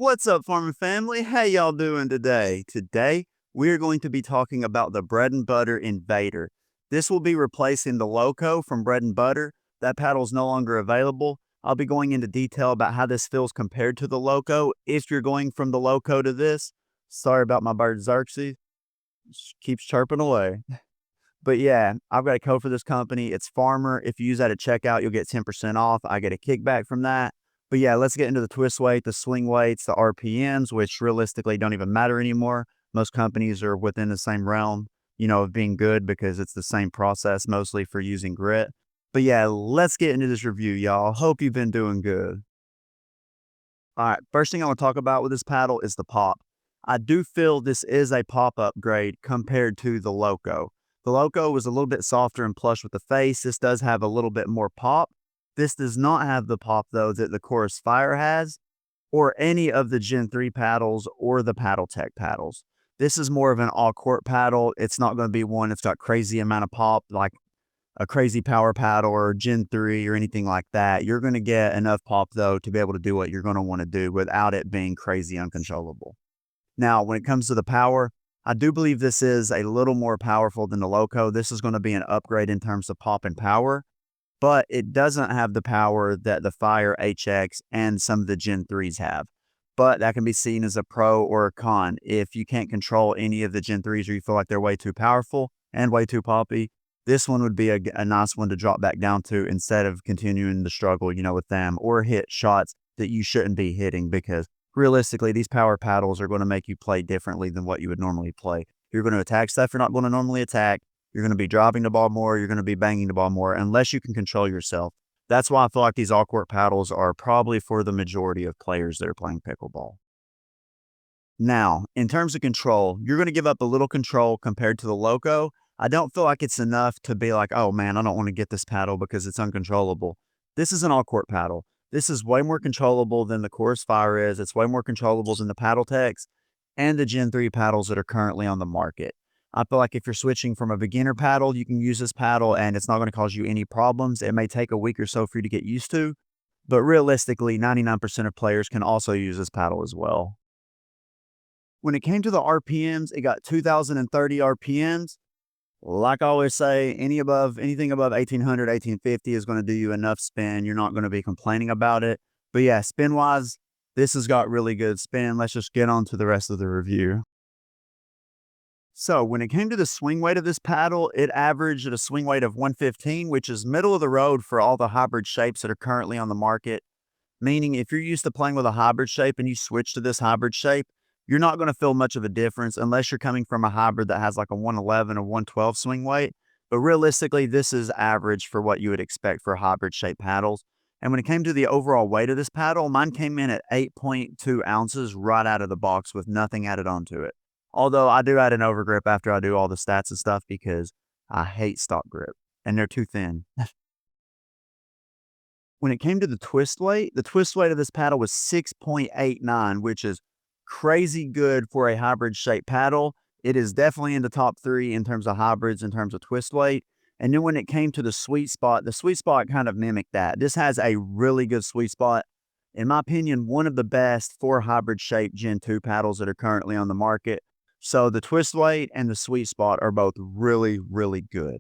What's up, farming family? How y'all doing today? Today, we're going to be talking about the Bread and Butter Invader. This will be replacing the Loco from Bread and Butter. That paddle is no longer available. I'll be going into detail about how this feels compared to the Loco. If you're going from the Loco to this, sorry about my bird Xerxes. Keeps chirping away. But yeah, I've got a code for this company. It's Farmer. If you use that at checkout, you'll get 10% off. I get a kickback from that. But yeah, let's get into the twist weight, the swing weights, the RPMs, which realistically don't even matter anymore. Most companies are within the same realm, of being good because it's the same process mostly for using grit. But yeah, let's get into this review, y'all. Hope you've been doing good. All right, first thing I want to talk about with this paddle is the pop. I do feel this is a pop upgrade compared to the Loco. The Loco was a little bit softer and plush with the face. This does have a little bit more pop. This does not have the pop, though, that the Chorus Fire has, or any of the Gen 3 paddles or the Paddle Tech paddles. This is more of an all court paddle. It's not going to be one that's got crazy amount of pop like a crazy power paddle or Gen 3 or anything like that. You're going to get enough pop, though, to be able to do what you're going to want to do without it being crazy uncontrollable. Now, when it comes to the power, I do believe this is a little more powerful than the Loco. This is going to be an upgrade in terms of pop and power, but it doesn't have the power that the Fire HX and some of the Gen 3s have. But that can be seen as a pro or a con. If you can't control any of the Gen 3s or you feel like they're way too powerful and way too poppy, this one would be a nice one to drop back down to instead of continuing to struggle, with them or hit shots that you shouldn't be hitting because realistically, these power paddles are going to make you play differently than what you would normally play. You're going to attack stuff you're not going to normally attack. You're going to be dropping the ball more. You're going to be banging the ball more unless you can control yourself. That's why I feel like these all court paddles are probably for the majority of players that are playing pickleball. Now, in terms of control, you're going to give up a little control compared to the Loco. I don't feel like it's enough to be like, oh man, I don't want to get this paddle because it's uncontrollable. This is an all court paddle. This is way more controllable than the Chorus Fire is. It's way more controllable than the Paddle Techs and the Gen 3 paddles that are currently on the market. I feel like if you're switching from a beginner paddle, you can use this paddle and it's not going to cause you any problems. It may take a week or so for you to get used to, but realistically, 99% of players can also use this paddle as well. When it came to the RPMs, it got 2030 RPMs. Like I always say, anything above 1800, 1850 is going to do you enough spin. You're not going to be complaining about it. But yeah, spin wise, this has got really good spin. Let's just get on to the rest of the review. So when it came to the swing weight of this paddle, it averaged at a swing weight of 115, which is middle of the road for all the hybrid shapes that are currently on the market. Meaning if you're used to playing with a hybrid shape and you switch to this hybrid shape, you're not going to feel much of a difference unless you're coming from a hybrid that has like a 111 or 112 swing weight. But realistically, this is average for what you would expect for hybrid shaped paddles. And when it came to the overall weight of this paddle, mine came in at 8.2 ounces right out of the box with nothing added onto it. Although I do add an overgrip after I do all the stats and stuff because I hate stock grip and they're too thin. When it came to the twist weight of this paddle was 6.89, which is crazy good for a hybrid shaped paddle. It is definitely in the top 3 in terms of hybrids, in terms of twist weight. And then when it came to the sweet spot kind of mimicked that. This has a really good sweet spot. In my opinion, one of the best for hybrid shaped Gen 2 paddles that are currently on the market. So the twist weight and the sweet spot are both really, really good.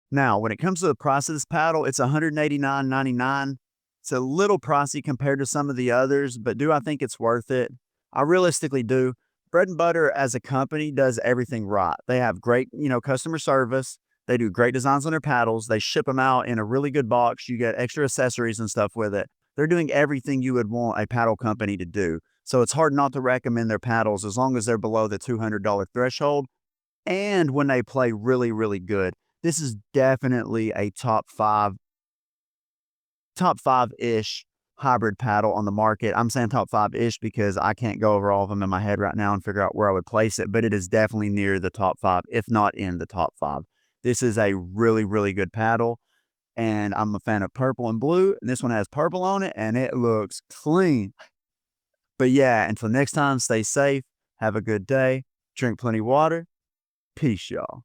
Now, when it comes to the price of this paddle, it's $189.99. It's a little pricey compared to some of the others, but do I think it's worth it? I realistically do. Bread and Butter as a company does everything right. They have great, customer service. They do great designs on their paddles. They ship them out in a really good box. You get extra accessories and stuff with it. They're doing everything you would want a paddle company to do. So it's hard not to recommend their paddles as long as they're below the $200 threshold and when they play really, really good. This is definitely a top five-ish hybrid paddle on the market. I'm saying top five-ish because I can't go over all of them in my head right now and figure out where I would place it, but it is definitely near the top 5, if not in the top 5. This is a really, really good paddle, and I'm a fan of purple and blue, and this one has purple on it, and it looks clean. But yeah, until next time, stay safe, have a good day, drink plenty of water. Peace, y'all.